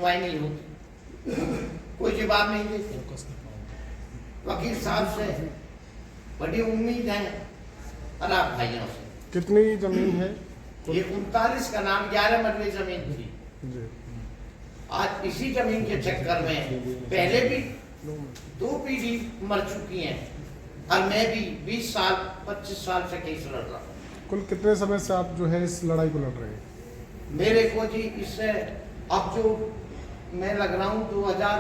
सुनवाई नहीं होती, कोई जवाब नहीं देते। वकील साहब से बड़ी उम्मीद है और आप भाइयों से। कितनी जमीन है? ये 39 का नाम 11 मरले जमीन थी। आज इसी जमीन के चक्कर में पहले भी 2 पीढ़ी मर चुकी हैं और मैं भी 20 साल 25 साल से केस लड़ रहा हूँ। कुल कितने समय से आप जो है इस लड़ाई को लड़ रहे हैं? मेरे को जी इससे अब जो मैं लग रहा हूँ 2000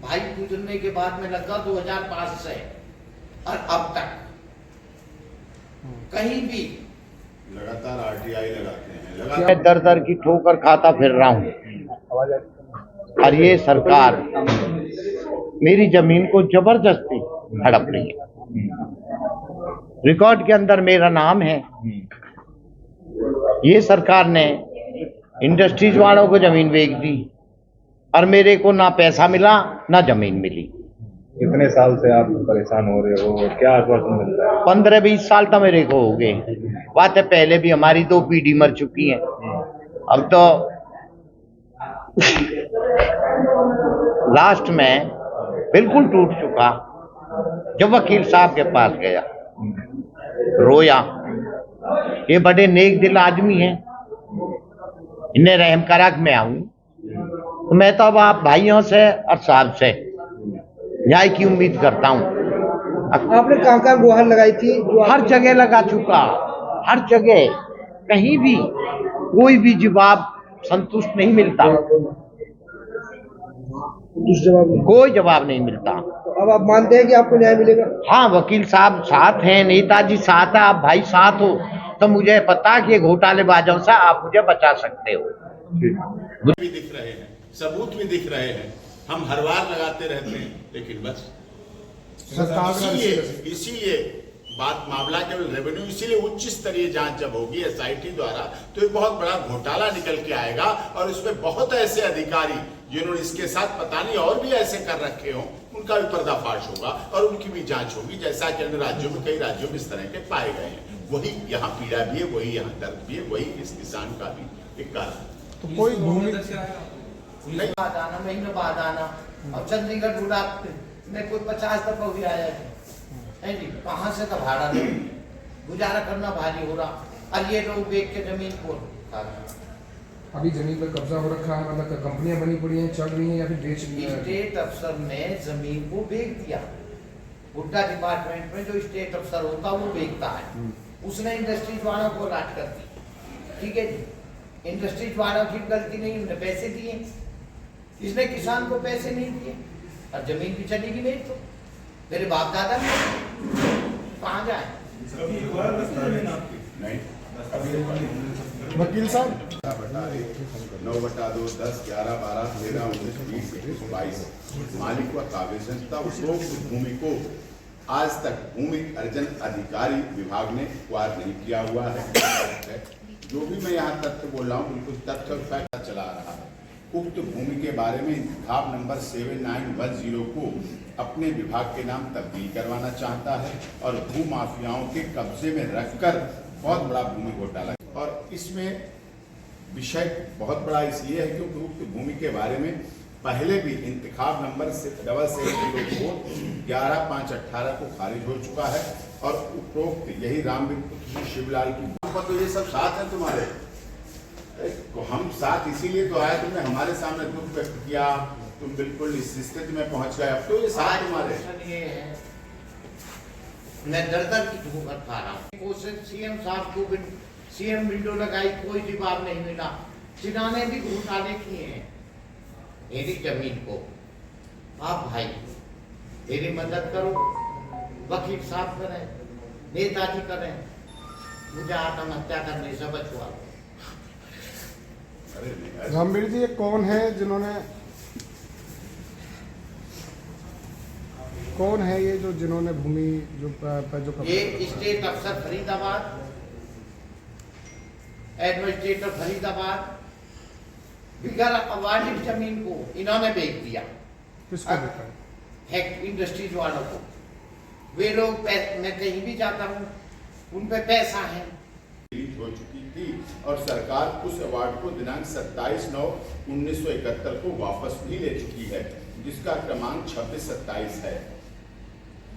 भाई गुजरने के बाद में लगा 2005 से और अब तक कहीं भी लगातार आरटीआई लगाते हैं। मैं दर दर की ठोकर खाता फिर रहा हूँ और ये सरकार मेरी जमीन को जबरदस्ती हड़प रही है। रिकॉर्ड के अंदर मेरा नाम है। ये सरकार ने इंडस्ट्रीज वालों को जमीन बेच दी और मेरे को ना पैसा मिला ना जमीन मिली। कितने साल से आप परेशान हो रहे हो? क्या आश्वासन मिलता है? 15-20 साल तो मेरे को हो गए। बात है पहले भी हमारी 2 पीढ़ी मर चुकी है। अब तो लास्ट में बिल्कुल टूट चुका। जब वकील साहब के पास गया रोया। ये बड़े नेक दिल आदमी हैं, इन्हें रहम करा कि मैं आऊं। तो मैं तो अब आप भाइयों से और साहब से न्याय की उम्मीद करता हूं। आपने कहाँ गुहार लगाई थी? हर जगह लगा चुका, हर जगह, कहीं भी कोई भी जवाब संतुष्ट नहीं मिलता। कोई जवाब नहीं मिलता। तो अब आप मानते हैं कि आपको न्याय मिलेगा? हाँ, वकील साहब साथ हैं, नेताजी साथ है, आप भाई साथ हो तो मुझे पता कि घोटालेबाजों से आप मुझे बचा सकते हो। भी दिख रहे हैं, सबूत भी दिख रहे हैं, हम हर बार लगाते रहते हैं, लेकिन बस इसीलिए बात मामला केवल रेवेन्यू, इसीलिए उच्च स्तरीय जांच जब होगी एसआईटी द्वारा तो एक बहुत बड़ा घोटाला निकल के आएगा और उसमें बहुत ऐसे अधिकारी जिन्होंने इसके साथ पता नहीं और भी ऐसे कर रखे हो उनका भी पर्दाफाश होगा और उनकी भी जांच होगी, जैसा कि अन्य राज्यों में कई राज्यों में इस तरह के पाए गए हैं। वही यहाँ पीड़ा भी है, वही यहाँ दर्द भी है, वही इस किसान का भी एक कारण। तो कोई भूमि नहीं बाद आना, महीनों बाद आना। अब चंडीगढ़ बुला में कोई 50 दफा भी आया है जी, कहाँ से तो भाड़ा नहीं, गुजारा करना भारी हो रहा और ये लोग बेच के जमीन को खा रहे। अभी जमीन पर कब्जा हो रखा है, मतलब कंपनियां बनी पड़ी हैं, चल रही हैं या फिर बेच रही हैं? स्टेट अफसर ने जमीन को बेच दिया। हुड्डा डिपार्टमेंट में जो स्टेट अफसर होता है वो बेचता है, उसने इंडस्ट्रीज वालों को लाट कर दी। ठीक है जी, इंडस्ट्रीज वालों की गलती नहीं, उन्हें पैसे दिए, इसने किसान को पैसे नहीं दिए और जमीन भी चलेगी नहीं। तो मेरे बाप दादा कहाँ जाए? वकील साहब 9/2, 10, 11, 12, 13, 19, 20, 21, 22 मालिक व काबिजता उपरोक्त भूमि को आज तक भूमि अर्जन अधिकारी विभाग ने एक्वायर नहीं किया हुआ है। जो भी मैं यहाँ तथ्य बोल रहा हूँ बिल्कुल तथ्य और फैक्ट चला रहा है। उक्त भूमि के बारे में इंतखाब नंबर 7910 को अपने विभाग के नाम तब्दील करवाना चाहता है और भू माफियाओं के कब्जे में रखकर बहुत बड़ा भूमि घोटाला। और इसमें विषय बहुत बड़ा इसलिए है क्योंकि उक्त भूमि के बारे में पहले भी इंतखाब नंबर 7704 11/5/18 को खारिज हो चुका है और उपरोक्त यही रामवीर शिवलाल की तो ये सब साथ है तुम्हारे। तो हम साथ इसीलिए तो आए, तुमने हमारे सामने दुख व्यक्त किया, तुम बिल्कुल इस स्थिति में पहुंच गए, अब तो ये साथ तुम्हारे। ये है मैं दर की ठोकर खा रहा हूँ। कोशिश सीएम साहब को सीएम विंडो लगाई, कोई जवाब नहीं मिला। चिनाने भी घोटाले किए हैं मेरी जमीन को। आप भाई मेरी मदद करो, वकील साहब करें, नेताजी करें, मुझे आत्महत्या करने से बचवा दो। रामवीर जी, ये कौन है जिन्होंने ये जो जिन्होंने भूमि जो ये स्टेट अफसर फरीदाबाद, एडमिनिस्ट्रेटर फरीदाबाद, बिगर अवाजिब जमीन को इन्होंने बेच दिया। किसको बेचा है? इंडस्ट्रीज वालों को। वे लोग मैं कहीं भी जाता हूँ उन पे पैसा है। हो चुकी थी और सरकार उस अवार्ड को दिनांक 27/9/1971 को वापस भी ले चुकी है, जिसका क्रमांक 2627 है।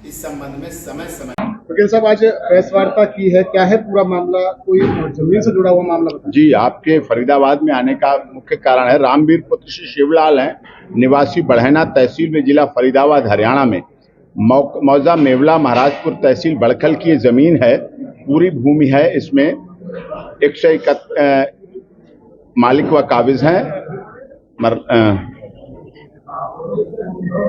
इस संबंध में समय समय वकील साहब आज प्रेस वार्ता की है, क्या है पूरा मामला? कोई जमीन से जुड़ा हुआ मामला बताएं। जी, आपके फरीदाबाद में आने का मुख्य कारण है रामवीर पुत्र श्री शिवलाल हैं, निवासी बढ़ैना तहसील में जिला फरीदाबाद हरियाणा में मौजा मेवला महाराजपुर तहसील बड़खल की ये जमीन है, पूरी भूमि है। इसमें 171 मालिक व काबिज हैं।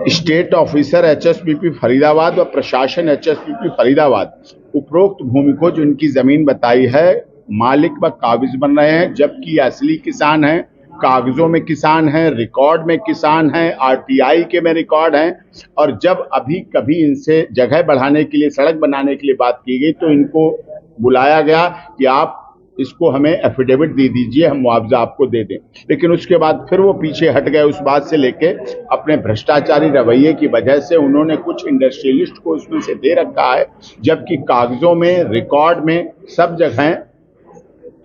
स्टेट ऑफिसर एचएसपीपी फरीदाबाद व प्रशासन एचएसपीपी फरीदाबाद उपरोक्त भूमि को जो इनकी जमीन बताई है मालिक व काबिज बन रहे हैं, जबकि असली किसान हैं, कागजों में किसान हैं, रिकॉर्ड में किसान हैं, आरटीआई के में रिकॉर्ड हैं। और जब अभी कभी इनसे जगह बढ़ाने के लिए, सड़क बनाने के लिए बात की गई तो इनको बुलाया गया कि आप इसको हमें एफिडेविट दे दीजिए, हम मुआवजा आपको दे दें। लेकिन उसके बाद फिर वो पीछे हट गए उस बात से लेके। अपने भ्रष्टाचारी रवैये की वजह से उन्होंने कुछ इंडस्ट्रियलिस्ट को इसमें से दे रखा है, जबकि कागजों में, रिकॉर्ड में सब जगह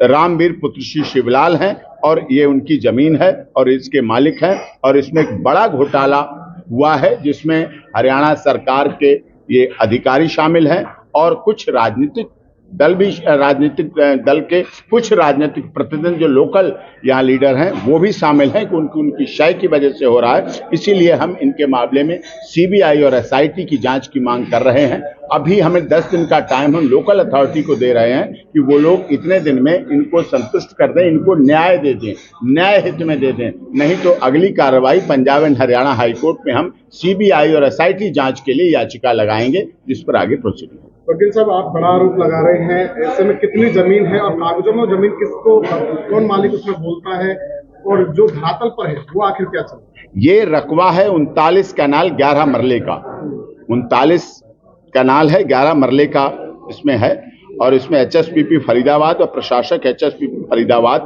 रामवीर पुत्र श्री शिवलाल हैं और ये उनकी जमीन है और इसके मालिक हैं। और इसमें एक बड़ा घोटाला हुआ है जिसमें हरियाणा सरकार के ये अधिकारी शामिल हैं और कुछ राजनीतिक दल भी, राजनीतिक दल के कुछ राजनीतिक प्रतिनिधि जो लोकल यहाँ लीडर हैं वो भी शामिल हैं कि उनकी शय की वजह से हो रहा है। इसीलिए हम इनके मामले में सीबीआई और एसआईटी की जांच की मांग कर रहे हैं। अभी हमें 10 दिन का टाइम हम लोकल अथॉरिटी को दे रहे हैं कि वो लोग इतने दिन में इनको संतुष्ट कर दें, इनको न्याय दे दें, न्याय हित में दे दें। नहीं तो अगली कार्रवाई पंजाब एंड हरियाणा हाईकोर्ट में हम सीबीआई और एसआईटी जांच के लिए याचिका लगाएंगे, जिस पर आगे प्रोसीडिंग। वकील साहब आप बड़ा आरोप लगा रहे हैं, ऐसे में कितनी जमीन है और कागजों में जमीन किसको, कौन मालिक उसमें बोलता है और जो धरातल पर है वो आखिर क्या चल रहा है? ये रकबा है 39 कैनाल 11 मरले का, 39 कैनाल है, 11 मरले का इसमें है। और इसमें एचएसपीपी फरीदाबाद और प्रशासक एचएसपीपी फरीदाबाद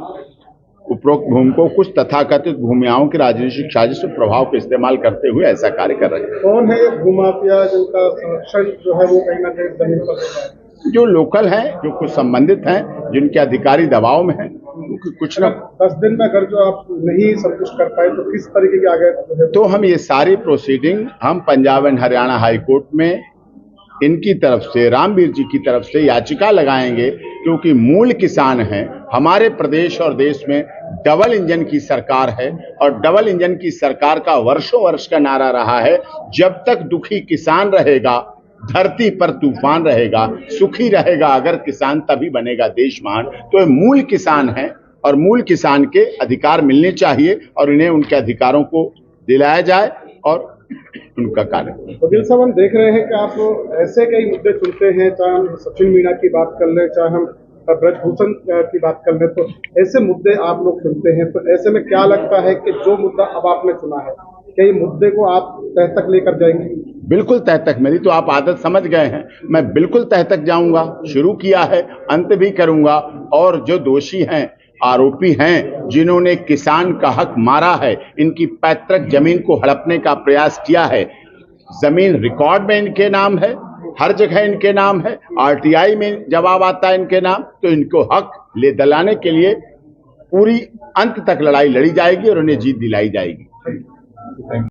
उपरोक्त भूमि को कुछ तथाकथित भूमियाओं की राजनीतिक साजिश और प्रभाव का इस्तेमाल करते हुए ऐसा कार्य कर रहे हैं। कौन है ये भूमाफिया जिनका संरक्षण जो है वो कहीं ना कहीं जमीन पर होता है? जो लोकल हैं, जो कुछ संबंधित हैं, जिनके अधिकारी दबाव में हैं, कुछ ना 10 दिन में अगर जो आप नहीं संतुष्ट कर पाए तो किस तरीके की आगे? तो हम ये सारी प्रोसीडिंग हम पंजाब एंड हरियाणा हाईकोर्ट में इनकी तरफ से, रामवीर जी की तरफ से याचिका लगाएंगे, क्योंकि मूल किसान हैं। हमारे प्रदेश और देश में डबल इंजन की सरकार है और डबल इंजन की सरकार का वर्षों वर्ष का नारा रहा है, जब तक दुखी किसान रहेगा धरती पर तूफान रहेगा, सुखी रहेगा अगर किसान तभी बनेगा देश महान। तो ये मूल किसान हैं और मूल किसान के अधिकार मिलने चाहिए और इन्हें उनके अधिकारों को दिलाया जाए और उनका कार्य। वकील साहब हम देख रहे हैं कि आप ऐसे कई मुद्दे चुनते हैं, चाहे हम सचिन मीणा की बात कर लें, चाहे हम ब्रजभूषण की बात कर लें, तो ऐसे मुद्दे आप लोग चुनते हैं। तो ऐसे में क्या लगता है कि जो मुद्दा अब आपने चुना है, क्या ये मुद्दे को आप तह तक लेकर जाएंगे? बिल्कुल तह तक, मेरी तो आप आदत समझ गए हैं, मैं बिल्कुल तह तक जाऊंगा, शुरू किया है, अंत भी करूंगा। और जो दोषी हैं, आरोपी हैं, जिन्होंने किसान का हक मारा है, इनकी पैतृक जमीन को हड़पने का प्रयास किया है, जमीन रिकॉर्ड में इनके नाम है, हर जगह इनके नाम है, आरटीआई में जवाब आता है इनके नाम, तो इनको हक ले दिलाने के लिए पूरी अंत तक लड़ाई लड़ी जाएगी और उन्हें जीत दिलाई जाएगी।